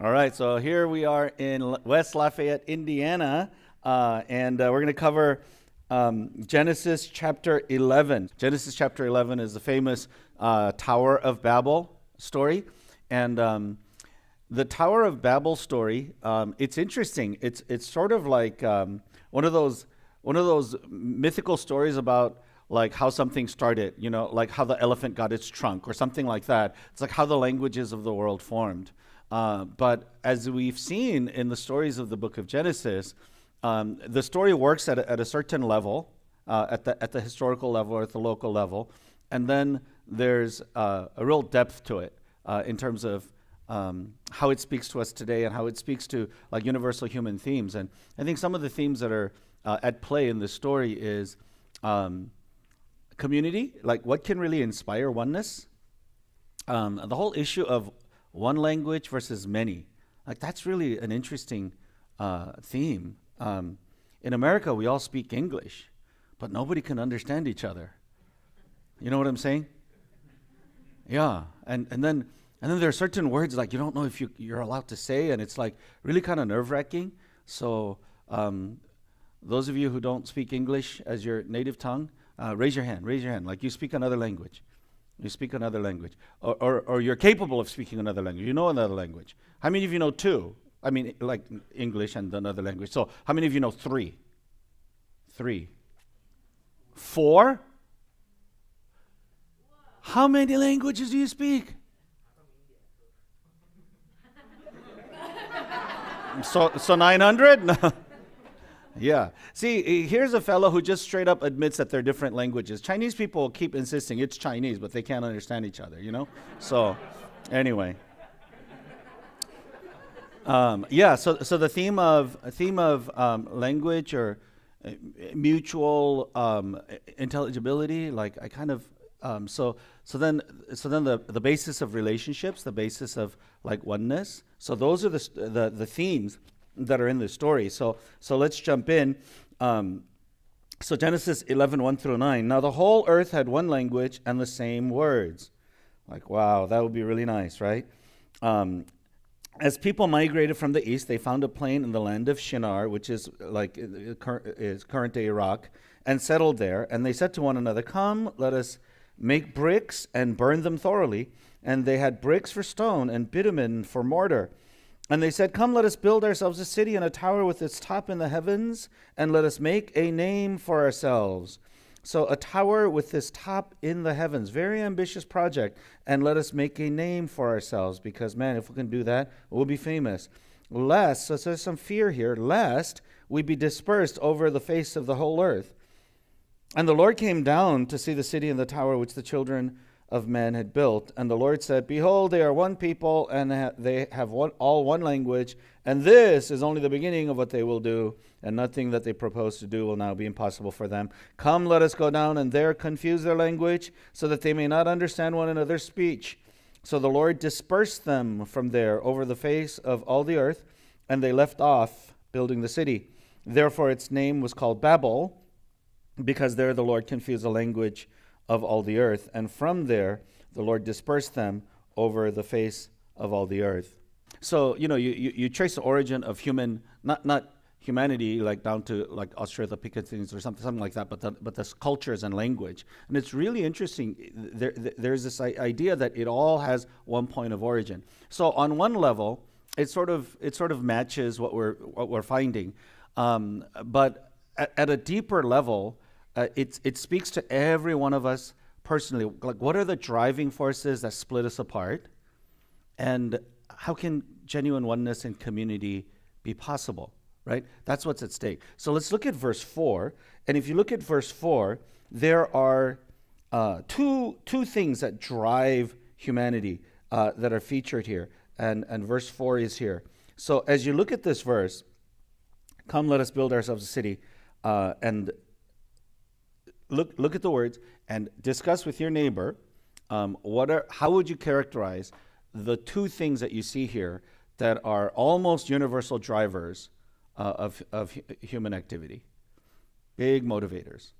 All right, so here we are in West Lafayette, Indiana, and we're going to cover Genesis chapter 11. Genesis chapter 11 is the famous Tower of Babel story, and the Tower of Babel story. It's interesting. It's sort of like one of those mythical stories about like how something started. You know, like how the elephant got its trunk or something like that. It's like how the languages of the world formed. But as we've seen in the stories of the book of Genesis, the story works at a certain level, at the historical level or at the local level, and then there's a real depth to it in terms of how it speaks to us today and how it speaks to like universal human themes. And I think some of the themes that are at play in this story is community, like what can really inspire oneness, the whole issue of one language versus many. Like that's really an interesting theme. In America, we all speak English, but nobody can understand each other. You know what I'm saying? Yeah, and then there are certain words like you don't know if you're allowed to say, and it's like really kind of nerve-wracking. So those of you who don't speak English as your native tongue, raise your hand, like you speak another language. You speak another language. Or you're capable of speaking another language. You know another language. How many of you know two? I mean, like English and another language. So how many of you know three? Three. Four? How many languages do you speak? So 900? No. Yeah. See, here's a fellow who just straight up admits that they're different languages. Chinese people keep insisting it's Chinese, but they can't understand each other, you know? So, anyway. Yeah, so the theme of language or mutual intelligibility, like I kind of, so then the basis of relationships, the basis of like oneness. So those are the themes that are in the story. So let's jump in. So Genesis 11, 1 through 9. Now the whole earth had one language and the same words. Like, wow, that would be really nice, right? As people migrated from the east, they found a plain in the land of Shinar, which is like is current-day Iraq, and settled there. And they said to one another, "Come, let us make bricks and burn them thoroughly." And they had bricks for stone and bitumen for mortar. And they said, "Come, let us build ourselves a city and a tower with its top in the heavens, and let us make a name for ourselves." So a tower with this top in the heavens, very ambitious project, and let us make a name for ourselves, because, man, if we can do that, we'll be famous. Lest, so there's some fear here, lest we be dispersed over the face of the whole earth. And the Lord came down to see the city and the tower which the children of men had built. And the Lord said, "Behold, they are one people, and they have all one language, and this is only the beginning of what they will do, and nothing that they propose to do will now be impossible for them. Come, let us go down and there confuse their language, so that they may not understand one another's speech." So the Lord dispersed them from there over the face of all the earth, and they left off building the city. Therefore its name was called Babel, because there the Lord confused the language of all the earth, and from there the Lord dispersed them over the face of all the earth. So, you know, you trace the origin of not humanity like down to like Australopithecines or something like that, but the cultures and language. And it's really interesting. There's this idea that it all has one point of origin. So on one level, it sort of matches what we're finding, but at a deeper level, it speaks to every one of us personally. Like, what are the driving forces that split us apart? And how can genuine oneness and community be possible, right? That's what's at stake. So let's look at verse 4. And if you look at verse 4, there are two things that drive humanity that are featured here. And verse 4 is here. So as you look at this verse, "Come, let us build ourselves a city," and Look at the words and discuss with your neighbor how would you characterize the two things that you see here that are almost universal drivers of human activity, big motivators.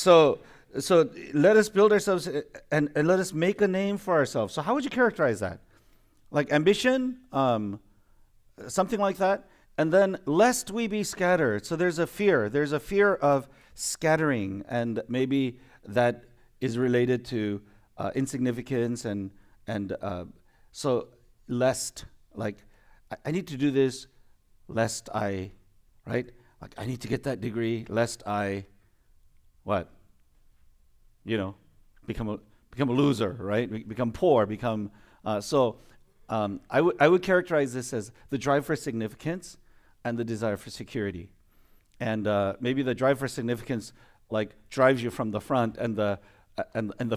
so so let us build ourselves and let us make a name for ourselves. So how would you characterize that? Like ambition, something like that. And then lest we be scattered. So there's a fear. There's a fear of scattering, and maybe that is related to insignificance and so lest, like I need to do this lest I, right? Like I need to get that degree lest I, what? You know, become a loser, right? Become poor, become I would characterize this as the drive for significance and the desire for security, and maybe the drive for significance like drives you from the front, and the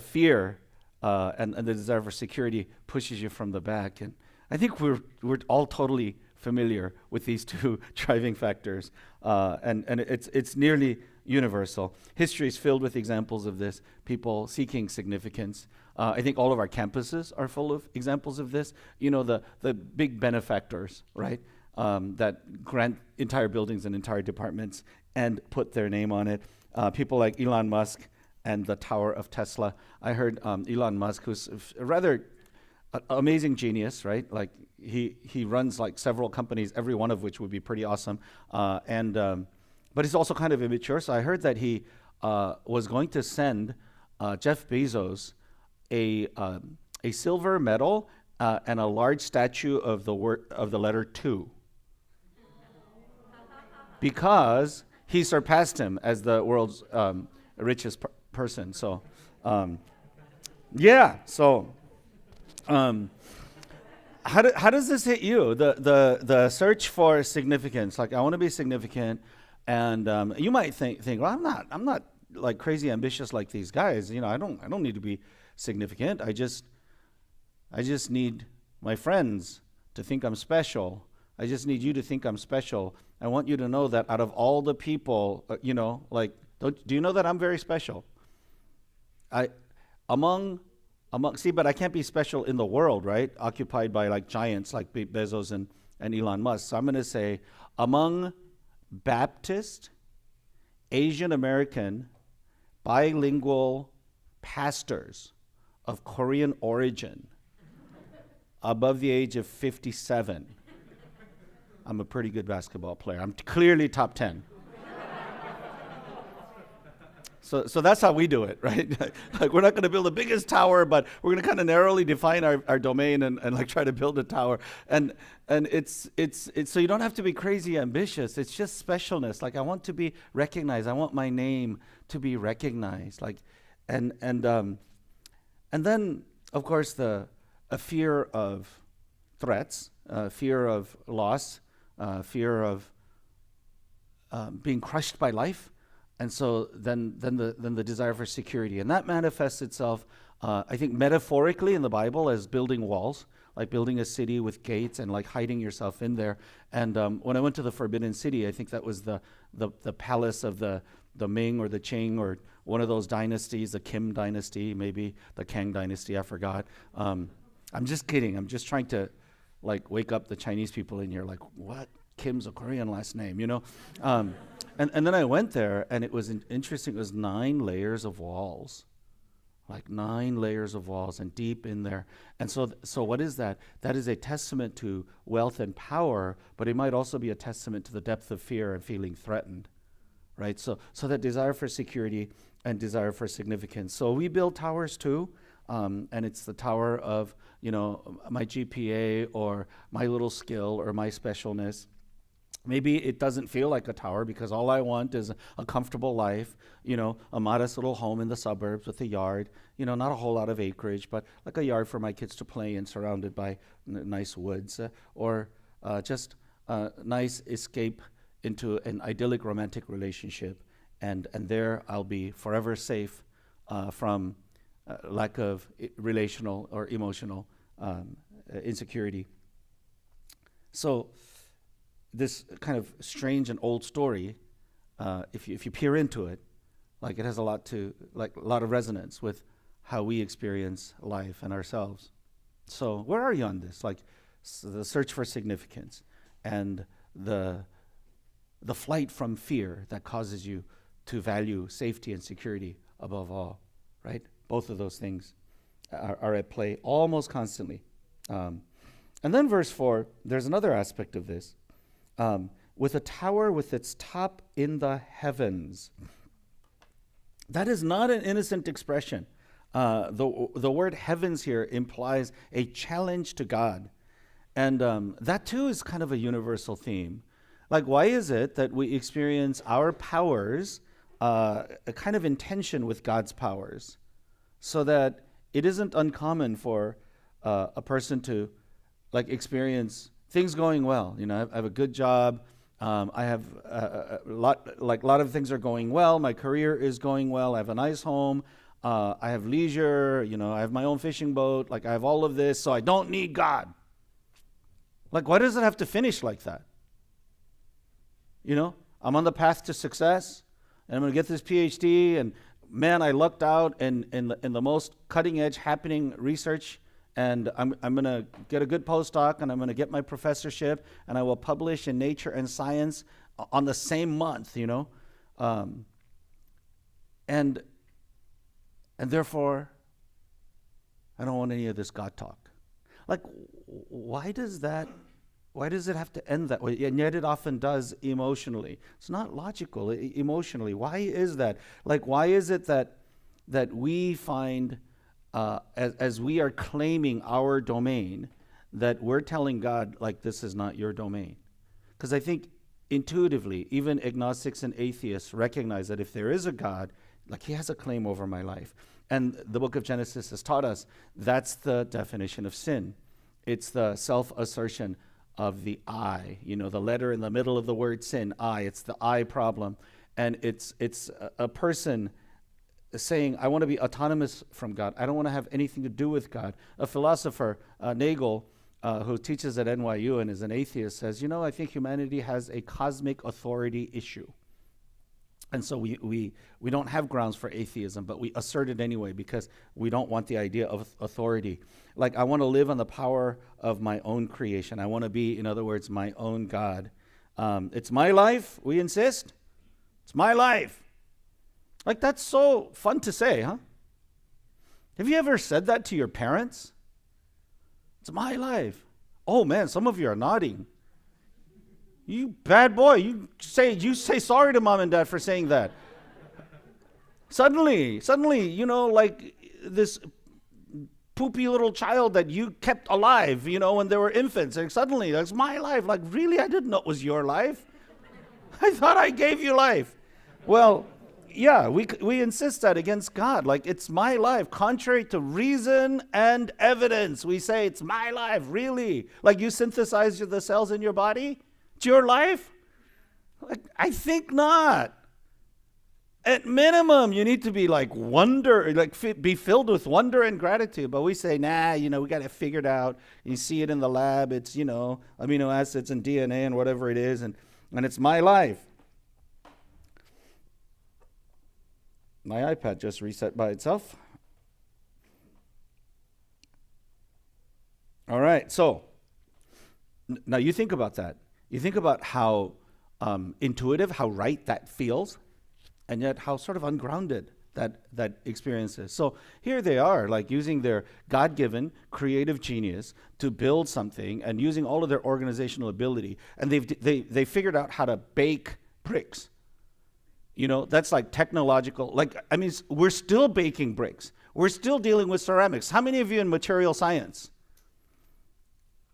fear and the desire for security pushes you from the back. And I think we're all totally familiar with these two driving factors, and it's nearly universal. History is filled with examples of this, people seeking significance. I think all of our campuses are full of examples of this. You know, the big benefactors, right, that grant entire buildings and entire departments and put their name on it. People like Elon Musk and the Tower of Tesla. I heard Elon Musk, who's a rather amazing genius, right? Like he runs like several companies, every one of which would be pretty awesome. But he's also kind of immature. So I heard that he was going to send Jeff Bezos a silver medal and a large statue of the letter 2, because he surpassed him as the world's richest person. So, yeah. So, how does this hit you? The search for significance. Like I want to be significant. And you might think, well, I'm not like crazy ambitious like these guys. You know, I don't need to be significant. I just need my friends to think I'm special. I just need you to think I'm special. I want you to know that out of all the people, you know, like, do you know that I'm very special? But I can't be special in the world, right? Occupied by like giants like Bezos and Elon Musk. So I'm going to say among Baptist, Asian American, bilingual pastors of Korean origin above the age of 57. I'm a pretty good basketball player. I'm clearly top 10. So that's how we do it, right? Like we're not going to build the biggest tower, but we're going to kind of narrowly define our domain and like try to build a tower. And it's so you don't have to be crazy ambitious. It's just specialness. Like I want to be recognized. I want my name to be recognized. Like and then of course a fear of threats, fear of loss, fear of being crushed by life. And so then the desire for security. And that manifests itself, I think, metaphorically in the Bible as building walls, like building a city with gates and like hiding yourself in there. And when I went to the Forbidden City, I think that was the palace of the Ming or the Qing or one of those dynasties, the Kim dynasty, maybe the Kang dynasty, I forgot. I'm just kidding. I'm just trying to like wake up the Chinese people in here like, what? Kim's a Korean last name, you know? And then I went there, and it was interesting. It was 9 layers of walls, like 9 layers of walls, and deep in there. And so what is that? That is a testament to wealth and power, but it might also be a testament to the depth of fear and feeling threatened, right? So that desire for security and desire for significance. So we build towers too, and it's the tower of, you know, my GPA or my little skill or my specialness. Maybe it doesn't feel like a tower because all I want is a comfortable life, you know, a modest little home in the suburbs with a yard, you know, not a whole lot of acreage, but like a yard for my kids to play in surrounded by nice woods, or just a nice escape into an idyllic romantic relationship. And there I'll be forever safe from lack of relational or emotional insecurity. So this kind of strange and old story, if you peer into it, like it has a lot of resonance with how we experience life and ourselves. So where are you on this? Like the search for significance and the flight from fear that causes you to value safety and security above all, right? Both of those things are at play almost constantly. And then verse 4, there's another aspect of this. With a tower with its top in the heavens. That is not an innocent expression. The word heavens here implies a challenge to God. And that too is kind of a universal theme. Like, why is it that we experience our powers a kind of in tension with God's powers? So that it isn't uncommon for a person to like experience things going well. You know, I have a good job. I have a lot of things are going well. My career is going well. I have a nice home. I have leisure. You know, I have my own fishing boat. Like, I have all of this, so I don't need God. Like, why does it have to finish like that? You know, I'm on the path to success, and I'm going to get this PhD, and man, I lucked out in the most cutting edge happening research, and I'm going to get a good postdoc, and I'm going to get my professorship, and I will publish in Nature and Science on the same month, you know, and therefore, I don't want any of this God talk. Like, why does it have to end that way? And yet it often does emotionally. It's not logical, emotionally. Why is that? Like, why is it that we find, as we are claiming our domain, that we're telling God, like, this is not your domain? Because I think intuitively, even agnostics and atheists recognize that if there is a God, like, he has a claim over my life. And the book of Genesis has taught us that's the definition of sin. It's the self-assertion of the I, you know, the letter in the middle of the word sin, I. It's the I problem. And it's a person saying, I want to be autonomous from God. I don't want to have anything to do with God. A philosopher, Nagel, who teaches at NYU and is an atheist, says, you know, I think humanity has a cosmic authority issue. And so we don't have grounds for atheism, but we assert it anyway because we don't want the idea of authority. Like, I want to live on the power of my own creation. I want to be, in other words, my own God. It's my life, we insist. It's my life. Like, that's so fun to say, huh? Have you ever said that to your parents? It's my life. Oh, man, some of you are nodding. You bad boy, you say sorry to mom and dad for saying that. Suddenly, you know, like this poopy little child that you kept alive, you know, when they were infants, and suddenly that's my life. Like, really? I didn't know it was your life. I thought I gave you life. Well, yeah, we insist that against God. Like, it's my life, contrary to reason and evidence. We say it's my life, really? Like, you synthesize the cells in your body? It's your life? Like, I think not. At minimum, you need to be like be filled with wonder and gratitude. But we say, nah, you know, we got it figured out. You see it in the lab. It's, you know, amino acids and DNA and whatever it is. And it's my life. My iPad just reset by itself. All right. So now you think about that. You think about how intuitive, how right that feels, and yet how sort of ungrounded that experience is. So here they are, like using their God-given creative genius to build something and using all of their organizational ability, and they figured out how to bake bricks. You know, that's like technological. Like, I mean, we're still baking bricks. We're still dealing with ceramics. How many of you in material science?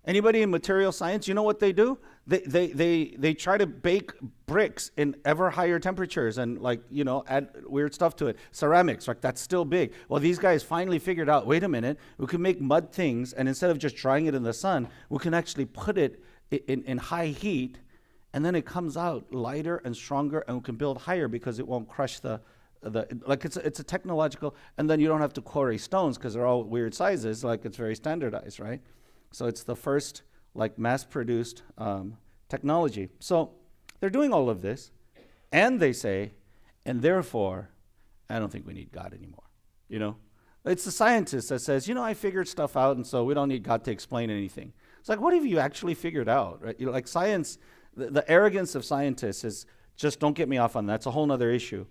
Anybody in material science, you know what they do? They try to bake bricks in ever higher temperatures and, like, you know, add weird stuff to it. Ceramics, like, that's still big. Well, these guys finally figured out, wait a minute, we can make mud things, and instead of just drying it in the sun, we can actually put it in high heat, and then it comes out lighter and stronger, and we can build higher because it won't crush it's a technological, and then you don't have to quarry stones because they're all weird sizes, like it's very standardized, right? So it's the first, like, mass-produced technology. So they're doing all of this, and they say, and therefore, I don't think we need God anymore, you know? It's the scientist that says, you know, I figured stuff out, and so we don't need God to explain anything. It's like, what have you actually figured out, right? You know, like, science, the arrogance of scientists is Just don't get me off on that. That's a whole nother issue,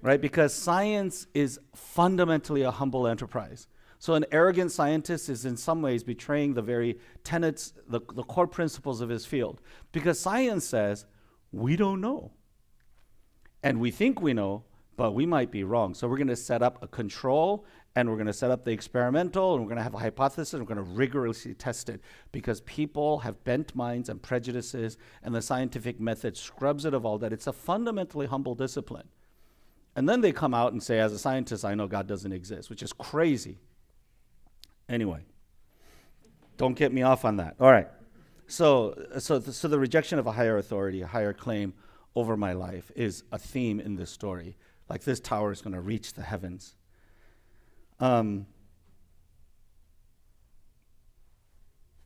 right? Because science is fundamentally a humble enterprise. So an arrogant scientist is in some ways betraying the very tenets, the core principles of his field. Because science says, we don't know. And we think we know, but we might be wrong. So we're going to set up a control, and we're going to set up the experimental, and we're going to have a hypothesis, and we're going to rigorously test it, because people have bent minds and prejudices, and the scientific method scrubs it of all that. It's a fundamentally humble discipline. And then they come out and say, as a scientist, I know God doesn't exist, which is crazy. Anyway, don't get me off on that. All right. So the rejection of a higher authority, a higher claim over my life is a theme in this story. Like, this tower is going to reach the heavens. And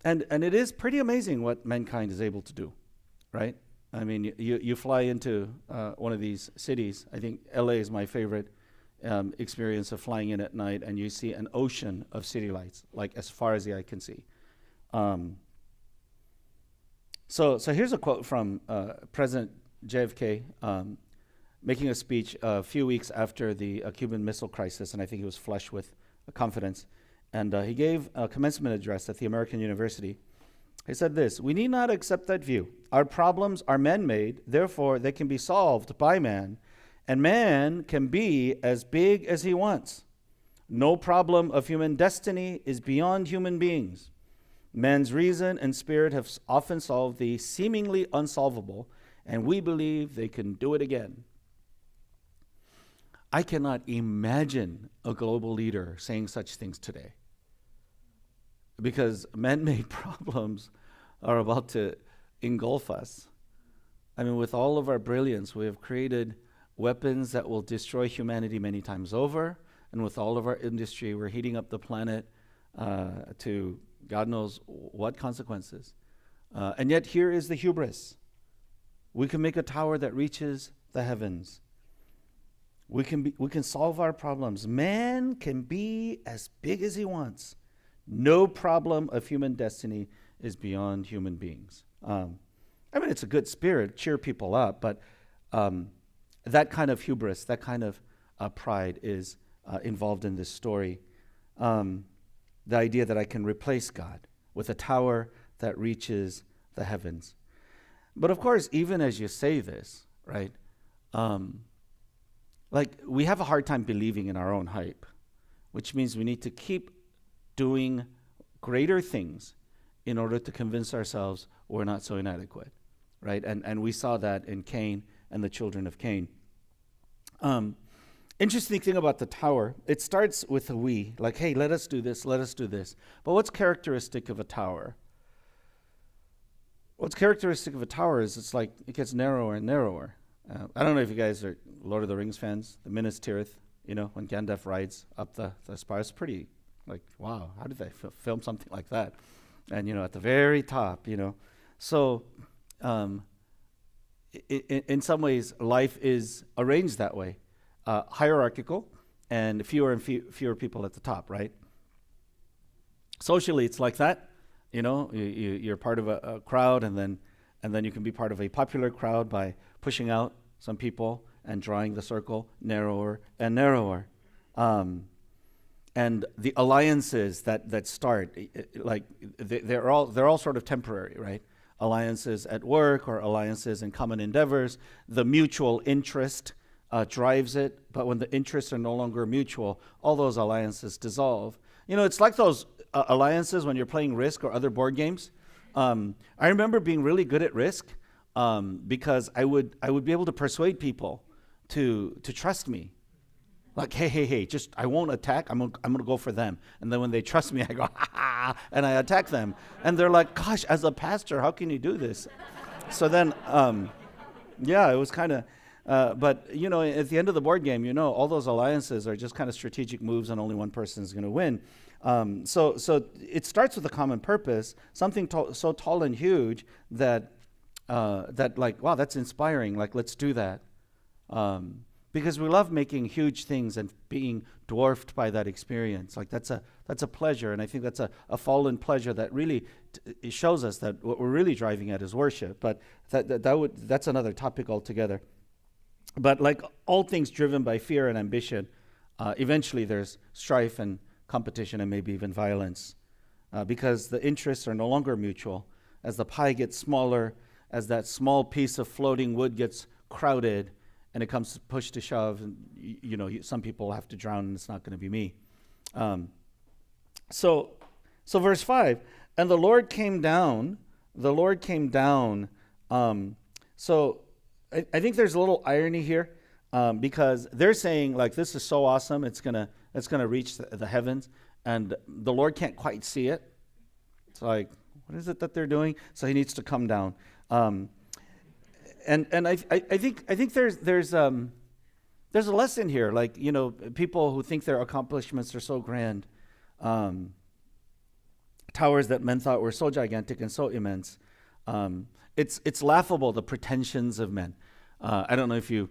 it is pretty amazing what mankind is able to do, right? I mean, you fly into one of these cities. I think LA is my favorite experience of flying in at night, and you see an ocean of city lights, like as far as the eye can see. So here's a quote from President JFK making a speech a few weeks after the Cuban Missile Crisis, and I think he was flush with confidence. And he gave a commencement address at the American University. He said this: "We need not accept that view. Our problems are man-made, therefore they can be solved by man, and man can be as big as he wants. No problem of human destiny is beyond human beings. Man's reason and spirit have often solved the seemingly unsolvable, and we believe they can do it again." I cannot imagine a global leader saying such things today, because man-made problems are about to engulf us. I mean, with all of our brilliance, we have created weapons that will destroy humanity many times over, and with all of our industry, we're heating up the planet to God knows what consequences. And yet here is the hubris. We can make a tower that reaches the heavens. We can solve our problems. Man can be as big as he wants. No problem of human destiny is beyond human beings. I mean, it's a good spirit, cheer people up, but that kind of hubris, that kind of pride is involved in this story. The idea that I can replace God with a tower that reaches the heavens. But of course, even as you say this, right, like, we have a hard time believing in our own hype, which means we need to keep doing greater things in order to convince ourselves we're not so inadequate, right? And we saw that in Cain and the children of Cain. Interesting thing about the tower, it starts with a we, like, hey, let us do this, let us do this. But what's characteristic of a tower? What's characteristic of a tower is it's like it gets narrower and narrower. I don't know if you guys are Lord of the Rings fans, the Minas Tirith, when Gandalf rides up the spire. It's pretty, like, wow, how did they film something like that? And, at the very top, So, in some ways, life is arranged that way. Hierarchical, and fewer people at the top, right? Socially, it's like that. You're part of a crowd, and then you can be part of a popular crowd by pushing out some people and drawing the circle narrower and narrower. And the alliances that start, they're all sort of temporary, right? Alliances at work or alliances in common endeavors. The mutual interest drives it, but when the interests are no longer mutual, all those alliances dissolve. It's like those alliances when you're playing Risk or other board games. I remember being really good at Risk because I would be able to persuade people to trust me. Like, hey, just I won't attack. I'm gonna go for them. And then when they trust me, I go, ha, and I attack them. And they're like, gosh, as a pastor, how can you do this? So then, it was kind of. But at the end of the board game, all those alliances are just kind of strategic moves, and only one person is going to win. So it starts with a common purpose, something so tall and huge that like, wow, that's inspiring. Like, let's do that. Because we love making huge things and being dwarfed by that experience. Like, that's a pleasure, and I think that's a fallen pleasure that really it shows us that what we're really driving at is worship. But that's another topic altogether. But like all things driven by fear and ambition, eventually there's strife and competition and maybe even violence, because the interests are no longer mutual. As the pie gets smaller, as that small piece of floating wood gets crowded, and it comes to push to shove, and some people have to drown, and it's not going to be me. So verse 5, and the Lord came down. The Lord came down. So I think there's a little irony here, because they're saying like this is so awesome, it's gonna reach the heavens, and the Lord can't quite see it. It's like, what is it that they're doing? So he needs to come down. And I think there's a lesson here. Like, people who think their accomplishments are so grand, towers that men thought were so gigantic and so immense. It's laughable, the pretensions of men. I don't know if you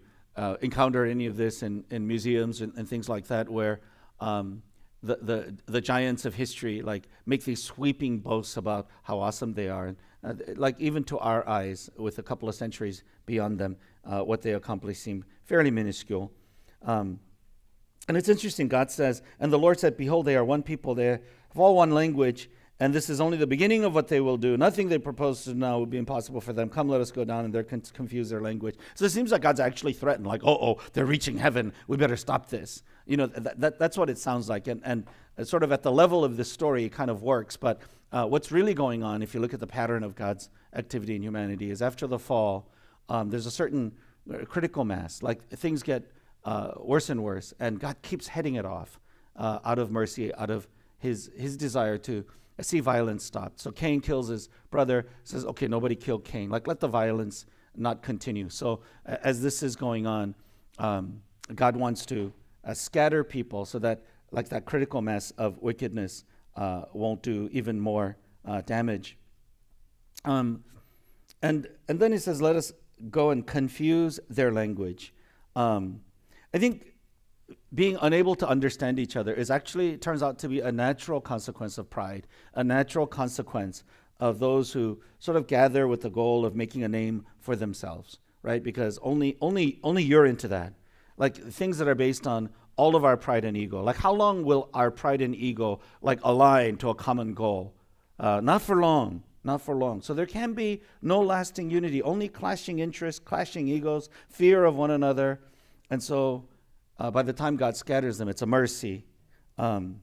encounter any of this in museums and things like that, where the giants of history like make these sweeping boasts about how awesome they are, and like even to our eyes, with a couple of centuries beyond them, what they accomplished seem fairly minuscule. And it's interesting. God says, "And the Lord said, Behold, they are one people. They have all one language, and this is only the beginning of what they will do. Nothing they propose to now would be impossible for them. Come, let us go down," and they're confuse their language. So it seems like God's actually threatened, like, they're reaching heaven. We better stop this. That's what it sounds like. And sort of at the level of this story, it kind of works. But what's really going on, if you look at the pattern of God's activity in humanity, is after the fall, there's a certain critical mass. Like things get worse and worse, and God keeps heading it off out of mercy, out of his desire to see violence stopped. So Cain kills his brother, says, okay, nobody killed Cain. Like, let the violence not continue. So as this is going on, God wants to scatter people so that, like, that critical mass of wickedness won't do even more damage. And then he says, let us go and confuse their language. I think being unable to understand each other turns out to be a natural consequence of pride, a natural consequence of those who sort of gather with the goal of making a name for themselves, right? Because only you're into that. Like things that are based on all of our pride and ego. Like how long will our pride and ego like align to a common goal? Not for long. Not for long. So there can be no lasting unity, only clashing interests, clashing egos, fear of one another. And so by the time God scatters them, it's a mercy. And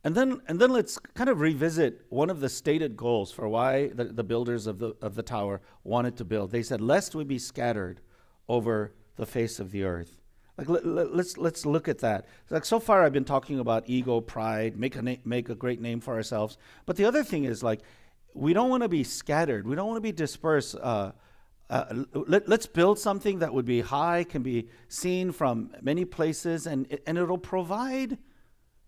then let's kind of revisit one of the stated goals for why the builders of the tower wanted to build. They said, "Lest we be scattered over the face of the earth." Like let's look at that. Like so far, I've been talking about ego, pride, make a great name for ourselves. But the other thing is like we don't want to be scattered. We don't want to be dispersed. Let's build something that would be high, can be seen from many places, and it'll provide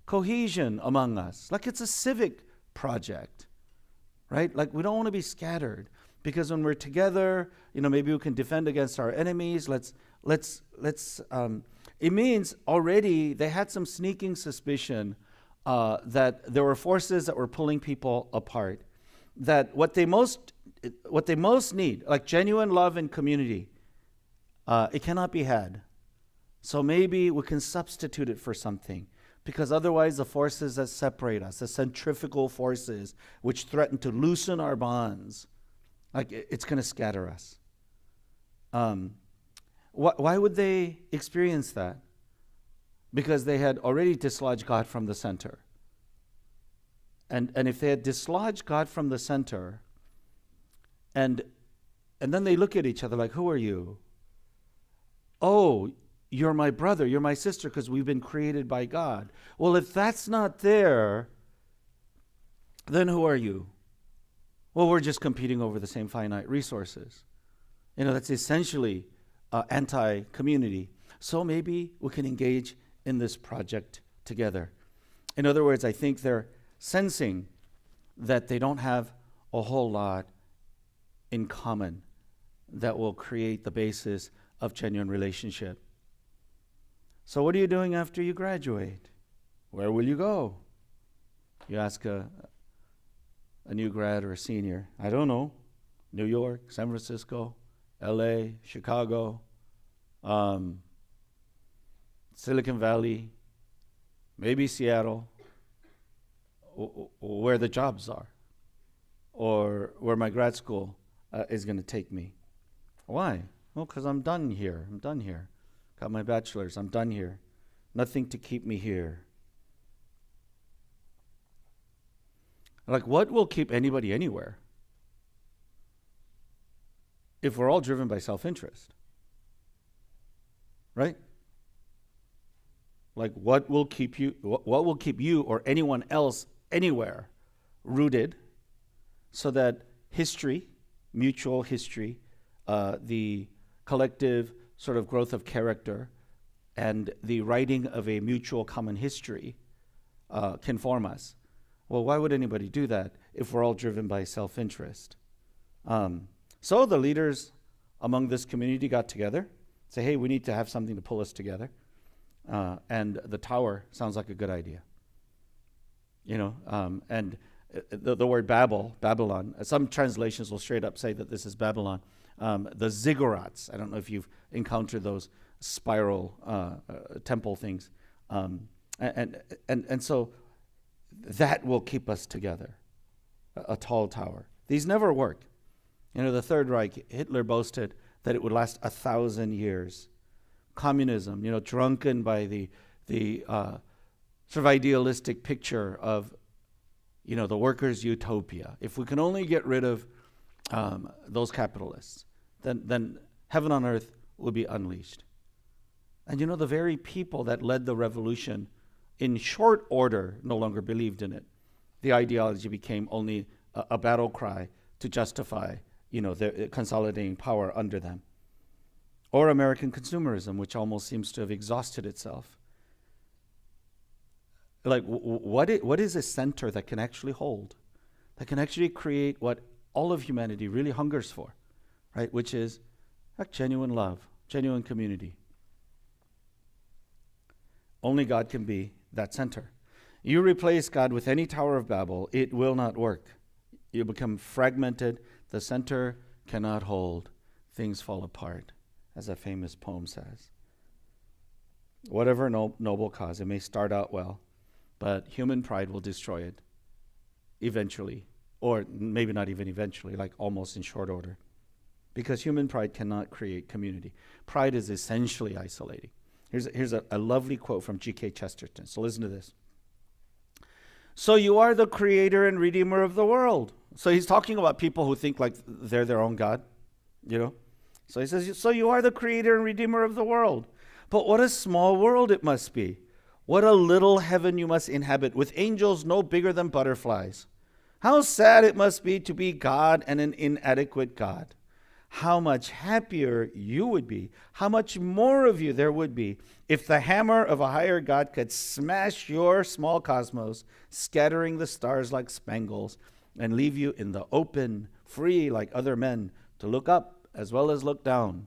cohesion among us. Like it's a civic project, right? Like we don't want to be scattered, because when we're together, maybe we can defend against our enemies. It means already they had some sneaking suspicion that there were forces that were pulling people apart, that what they most need, like genuine love and community, it cannot be had. So maybe we can substitute it for something, because otherwise the forces that separate us, the centrifugal forces which threaten to loosen our bonds, like it's going to scatter us. Why would they experience that? Because they had already dislodged God from the center. And if they had dislodged God from the center, and then they look at each other like, who are you? Oh, you're my brother, you're my sister, because we've been created by God. Well, if that's not there, then who are you? Well, we're just competing over the same finite resources. That's essentially anti-community. So maybe we can engage in this project together. In other words, I think they're sensing that they don't have a whole lot in common that will create the basis of genuine relationship. So what are you doing after you graduate? Where will you go? You ask a new grad or a senior. I don't know. New York, San Francisco, LA, Chicago, um, Silicon Valley, maybe Seattle, where the jobs are, or where my grad school is going to take me. Why? Well, because I'm done here. I'm done here. Got my bachelor's. I'm done here. Nothing to keep me here. Like, what will keep anybody anywhere if we're all driven by self-interest? Right? Like, what will keep you or anyone else anywhere rooted so that history, mutual history, the collective sort of growth of character and the writing of a mutual common history can form us? Well, why would anybody do that if we're all driven by self-interest? So the leaders among this community got together, say, hey, we need to have something to pull us together. And the tower sounds like a good idea. And the word Babylon, some translations will straight up say that this is Babylon. The ziggurats, I don't know if you've encountered those spiral temple things. And so that will keep us together, a tall tower. These never work. The Third Reich, Hitler boasted that it would last 1,000 years. Communism, drunken by the sort of idealistic picture of, the workers' utopia. If we can only get rid of those capitalists, then heaven on earth will be unleashed. And the very people that led the revolution in short order no longer believed in it. The ideology became only a battle cry to justify, their consolidating power under them. Or American consumerism, which almost seems to have exhausted itself. Like, what is a center that can actually hold, that can actually create what all of humanity really hungers for, right? Which is like genuine love, genuine community. Only God can be that center. You replace God with any Tower of Babel, it will not work. You become fragmented. The center cannot hold. Things fall apart, as a famous poem says. Whatever noble cause, it may start out well, but human pride will destroy it eventually, or maybe not even eventually, like almost in short order, because human pride cannot create community. Pride is essentially isolating. Here's a lovely quote from G.K. Chesterton. So listen to this. So you are the creator and redeemer of the world. So he's talking about people who think like they're their own God, So he says, so you are the creator and redeemer of the world. But what a small world it must be. What a little heaven you must inhabit, with angels no bigger than butterflies. How sad it must be to be God and an inadequate God. How much happier you would be, how much more of you there would be if the hammer of a higher God could smash your small cosmos, scattering the stars like spangles, and leave you in the open, free like other men, to look up as well as look down.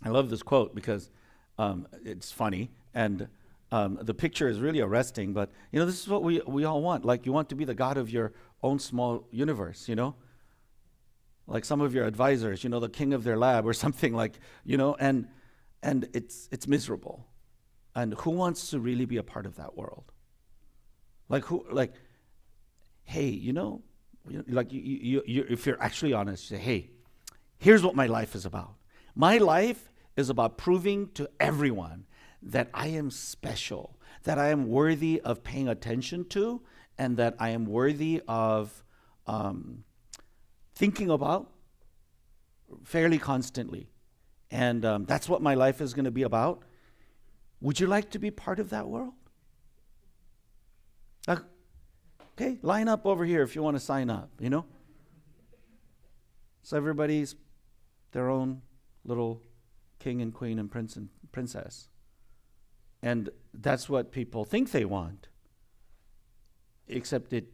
I love this quote because it's funny, and the picture is really arresting, but this is what we all want. Like, you want to be the God of your own small universe, like some of your advisors, the king of their lab or something, like, and it's miserable. And who wants to really be a part of that world? Hey, like you if you're actually honest, say, hey, here's what my life is about. My life is about proving to everyone that I am special, that I am worthy of paying attention to, and that I am worthy of thinking about fairly constantly. And that's what my life is going to be about. Would you like to be part of that world? Okay, line up over here if you want to sign up, So everybody's their own little king and queen and prince and princess. And that's what people think they want. Except it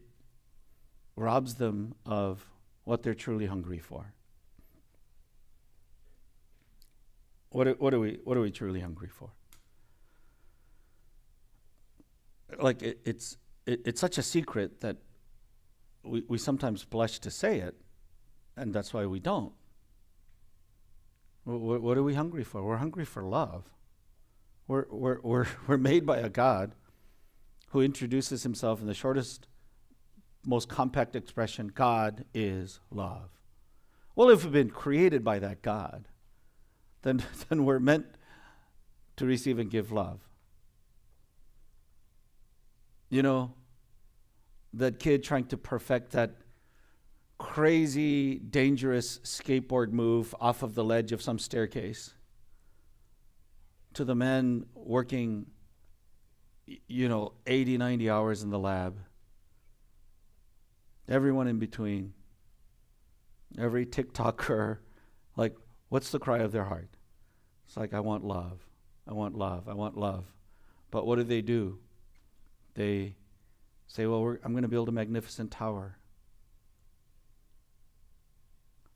robs them of what they're truly hungry for. What are we truly hungry for? Like, it's such a secret that we sometimes blush to say it, and that's why we don't. What are we hungry for? We're hungry for love. We're made by a God who introduces himself in the shortest, most compact expression: God is love. Well, if we've been created by that God, then we're meant to receive and give love. You know, that kid trying to perfect that crazy, dangerous skateboard move off of the ledge of some staircase, to the man working, 80, 90 hours in the lab, everyone in between, every TikToker, like, what's the cry of their heart? It's like, I want love, I want love, I want love. But what do? They say, well, I'm going to build a magnificent tower.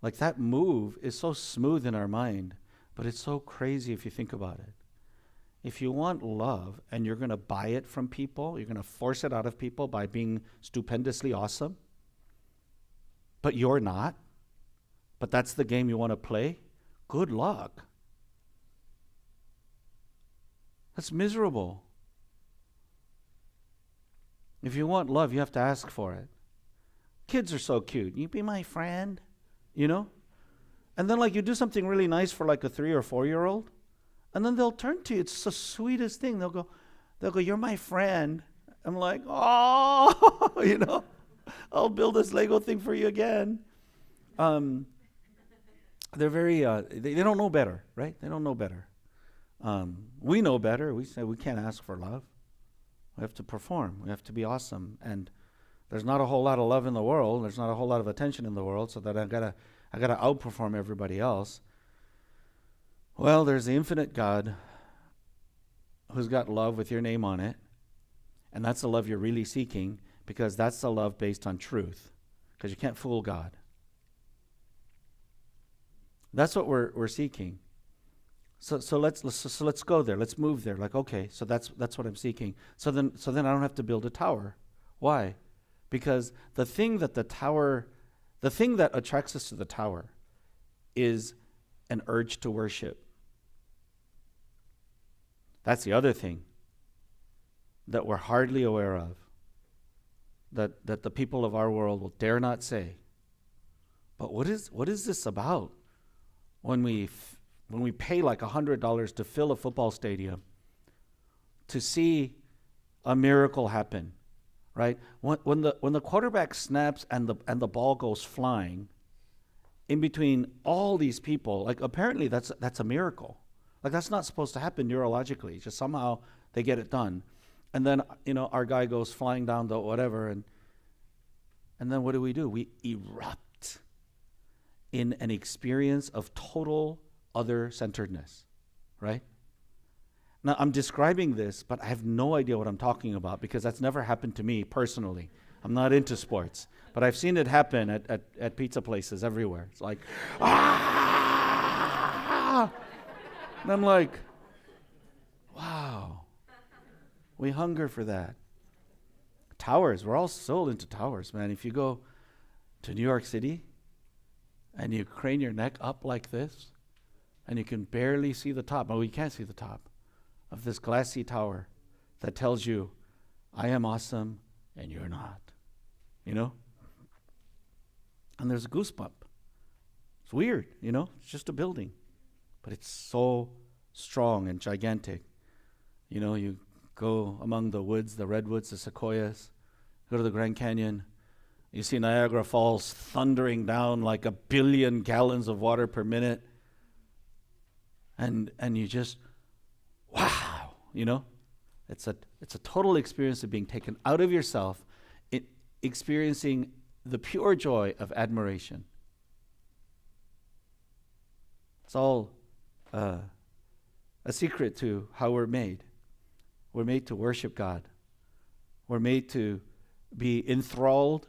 Like, that move is so smooth in our mind, but it's so crazy if you think about it. If you want love and you're going to buy it from people, you're going to force it out of people by being stupendously awesome, but you're not, but that's the game you want to play, good luck. That's miserable. If you want love, you have to ask for it. Kids are so cute. You be my friend, And then you do something really nice for a 3 or 4-year-old, and then they'll turn to you. It's the sweetest thing. They'll go, you're my friend. I'm like, oh, I'll build this Lego thing for you again. They're very, they don't know better, right? They don't know better. We know better. We say we can't ask for love. We have to perform. We have to be awesome. And there's not a whole lot of love in the world. There's not a whole lot of attention in the world, so that I gotta outperform everybody else. Well, there's the infinite God who's got love with your name on it, and that's the love you're really seeking, because that's the love based on truth, because you can't fool God. That's what we're seeking. So let's go there. Let's move there. Okay, so that's what I'm seeking. So then I don't have to build a tower. Why? Because the thing that attracts us to the tower is an urge to worship. That's the other thing that we're hardly aware of, that the people of our world will dare not say. But what is this about? When we pay $100 to fill a football stadium to see a miracle happen, right? When the quarterback snaps and the ball goes flying, in between all these people, apparently that's a miracle. That's not supposed to happen neurologically. Just somehow they get it done, and then our guy goes flying down the whatever, and then what do? We erupt in an experience of total other-centeredness, right? Now, I'm describing this, but I have no idea what I'm talking about, because that's never happened to me personally. I'm not into sports, but I've seen it happen at pizza places everywhere. It's like, ah! And I'm like, wow, we hunger for that. Towers, we're all so into towers, man. If you go to New York City and you crane your neck up like this, and you can barely see the top. Well, you can't see the top of this glassy tower that tells you, I am awesome and you're not. And there's a goosebump. It's weird, It's just a building. But it's so strong and gigantic. You go among the woods, the redwoods, the sequoias, go to the Grand Canyon. You see Niagara Falls thundering down like 1 billion gallons of water per minute. And you just, wow, it's a total experience of being taken out of yourself, experiencing the pure joy of admiration. It's all a secret to how we're made. We're made to worship God. We're made to be enthralled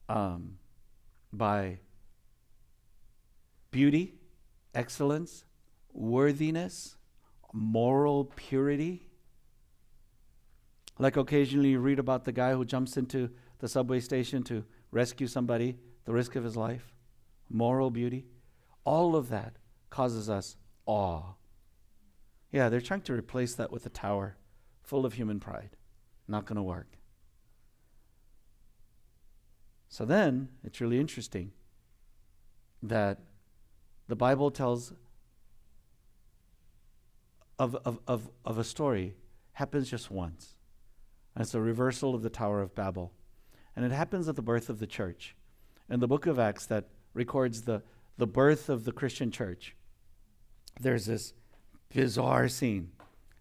by beauty, excellence, worthiness, moral purity. Occasionally you read about the guy who jumps into the subway station to rescue somebody, the risk of his life, moral beauty. All of that causes us awe. Yeah, they're trying to replace that with a tower full of human pride. Not going to work. So then, it's really interesting that the Bible tells of a story, happens just once. And it's a reversal of the Tower of Babel. And it happens at the birth of the church. In the book of Acts that records the birth of the Christian church, there's this bizarre scene.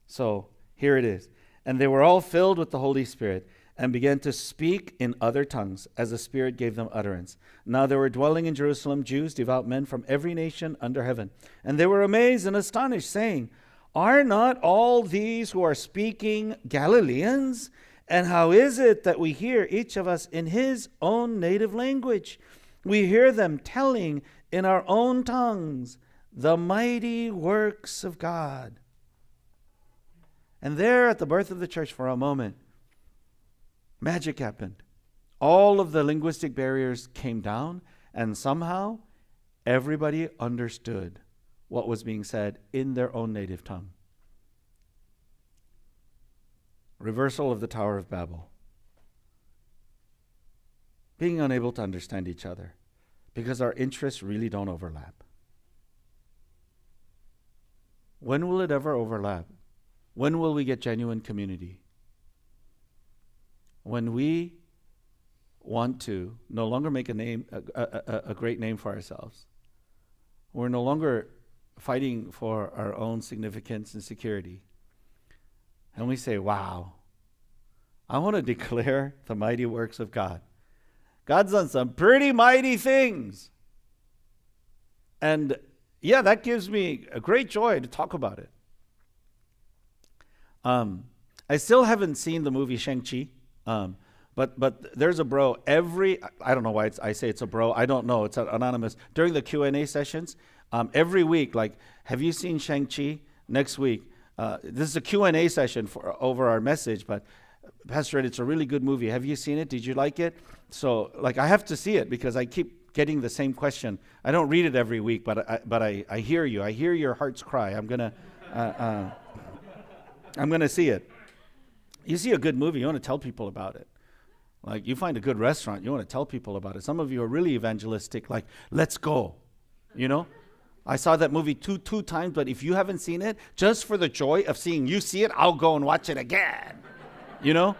So here it is. And they were all filled with the Holy Spirit and began to speak in other tongues as the Spirit gave them utterance. Now there were dwelling in Jerusalem Jews, devout men from every nation under heaven. And they were amazed and astonished, saying, are not all these who are speaking Galileans? And how is it that we hear each of us in his own native language? We hear them telling in our own tongues the mighty works of God. And there at the birth of the church, for a moment, magic happened. All of the linguistic barriers came down, and somehow everybody understood what was being said in their own native tongue. Reversal of the Tower of Babel. Being unable to understand each other because our interests really don't overlap. When will it ever overlap? When will we get genuine community? When we want to no longer make a great name for ourselves. We're no longer fighting for our own significance and security. And we say, wow, I want to declare the mighty works of God. God's done some pretty mighty things. And yeah, that gives me a great joy to talk about it. I still haven't seen the movie Shang-Chi, but there's a bro I don't know why I say it's a bro. I don't know. It's anonymous. During the Q&A sessions, every week, like, have you seen Shang-Chi? Next week. This is a Q&A session over our message, but Pastor Ed, it's a really good movie. Have you seen it? Did you like it? So, like, I have to see it because I keep getting the same question. I don't read it every week, but I hear you. I hear your heart's cry. I'm gonna see it. You see a good movie, you want to tell people about it. Like, you find a good restaurant, you want to tell people about it. Some of you are really evangelistic, like, let's go, you know? I saw that movie two times, but if you haven't seen it, just for the joy of seeing you see it, I'll go and watch it again. You know?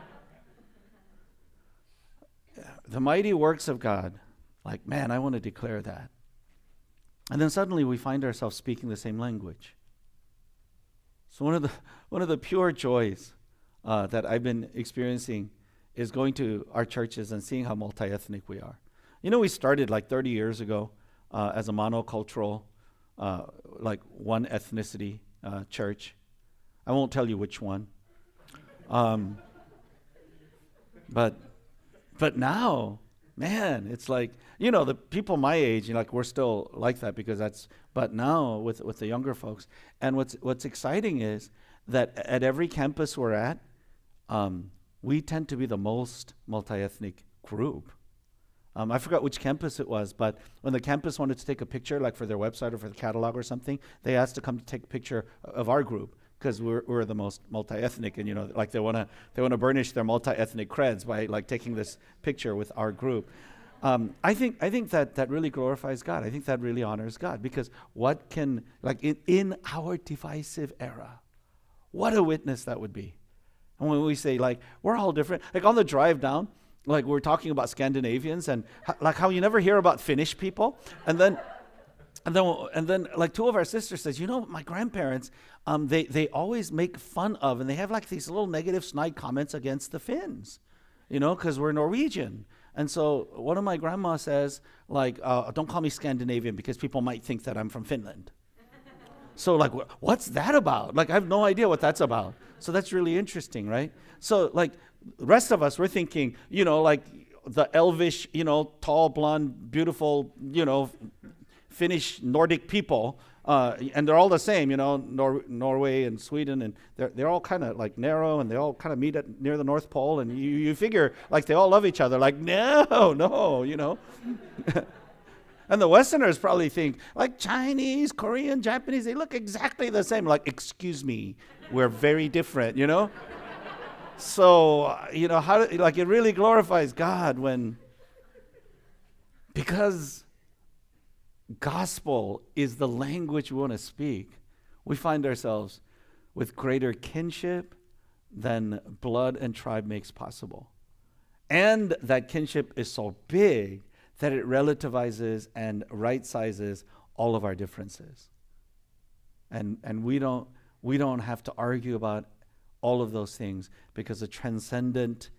The mighty works of God. Like, man, I want to declare that. And then suddenly we find ourselves speaking the same language. So one of the pure joys that I've been experiencing is going to our churches and seeing how multi-ethnic we are. You know, we started like 30 years ago as a monocultural, like one ethnicity church. I won't tell you which one. But now, man, it's like, you know, the people my age, you know, like, we're still like that because but now with the younger folks. And what's exciting is that at every campus we're at, we tend to be the most multi-ethnic group. I forgot which campus it was, but when the campus wanted to take a picture, like for their website or for the catalog or something, they asked to come to take a picture of our group because we're the most multi-ethnic, and, you know, like they want to burnish their multi-ethnic creds by like taking this picture with our group. I think that really glorifies God. I think that really honors God, because what can, like, in our divisive era, what a witness that would be. And when we say, like, we're all different, like on the drive down, like, we're talking about Scandinavians and like how you never hear about Finnish people, and then like two of our sisters says, you know, my grandparents, they always make fun of, and they have like these little negative snide comments against the Finns, you know, because we're Norwegian. And so one of my grandma says, like, don't call me Scandinavian because people might think that I'm from Finland. So, like, what's that about? Like, I have no idea what that's about. So that's really interesting, right? So, like, the rest of us, we're thinking, you know, like the elvish, you know, tall, blonde, beautiful, you know, Finnish, Nordic people, and they're all the same, you know, Norway and Sweden, and they're all kind of like narrow, and they all kind of meet near the North Pole, and you figure like they all love each other. Like, no, you know. And the Westerners probably think, like Chinese, Korean, Japanese, they look exactly the same. Like, excuse me, we're very different, you know? So, like it really glorifies God because gospel is the language we want to speak. We find ourselves with greater kinship than blood and tribe makes possible. And that kinship is so big that it relativizes and right-sizes all of our differences. And we don't have to argue about all of those things because the transcendent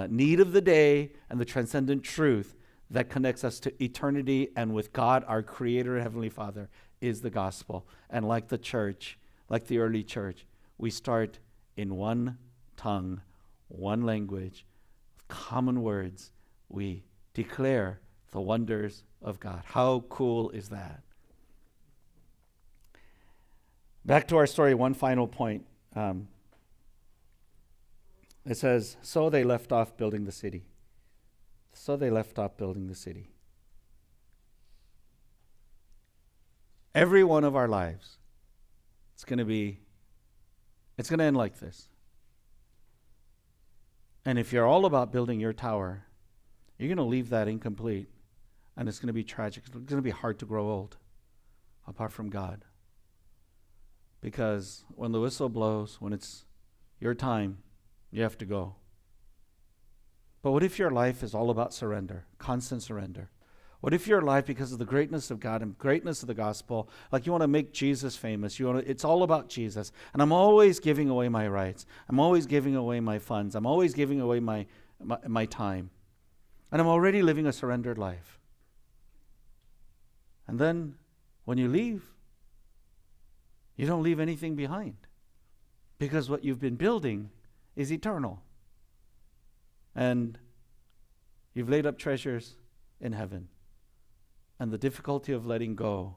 need of the day and the transcendent truth that connects us to eternity and with God, our Creator, Heavenly Father, is the gospel. And like the church, like the early church, we start in one tongue, one language, common words. We declare the wonders of God. How cool is that? Back to our story, one final point. It says, so they left off building the city. So they left off building the city. Every one of our lives, it's going to end like this. And if you're all about building your tower, you're going to leave that incomplete. And it's going to be tragic. It's going to be hard to grow old apart from God. Because when the whistle blows, when it's your time, you have to go. But what if your life is all about surrender, constant surrender? What if your life, because of the greatness of God and greatness of the gospel, like you want to make Jesus famous, it's all about Jesus. And I'm always giving away my rights. I'm always giving away my funds. I'm always giving away my time. And I'm already living a surrendered life. And then when you leave, you don't leave anything behind. Because what you've been building is eternal. And you've laid up treasures in heaven. And the difficulty of letting go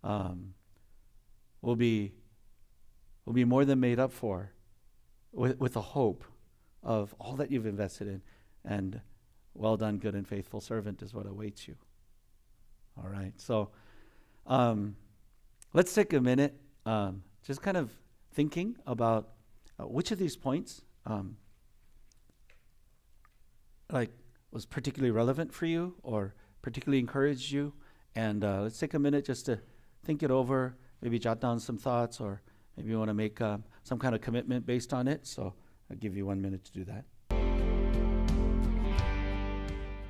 will be more than made up for with the hope of all that you've invested in. And well done, good and faithful servant is what awaits you. All right. So let's take a minute just kind of thinking about which of these points was particularly relevant for you or particularly encouraged you. And let's take a minute just to think it over, maybe jot down some thoughts, or maybe you want to make some kind of commitment based on it. So I'll give you 1 minute to do that.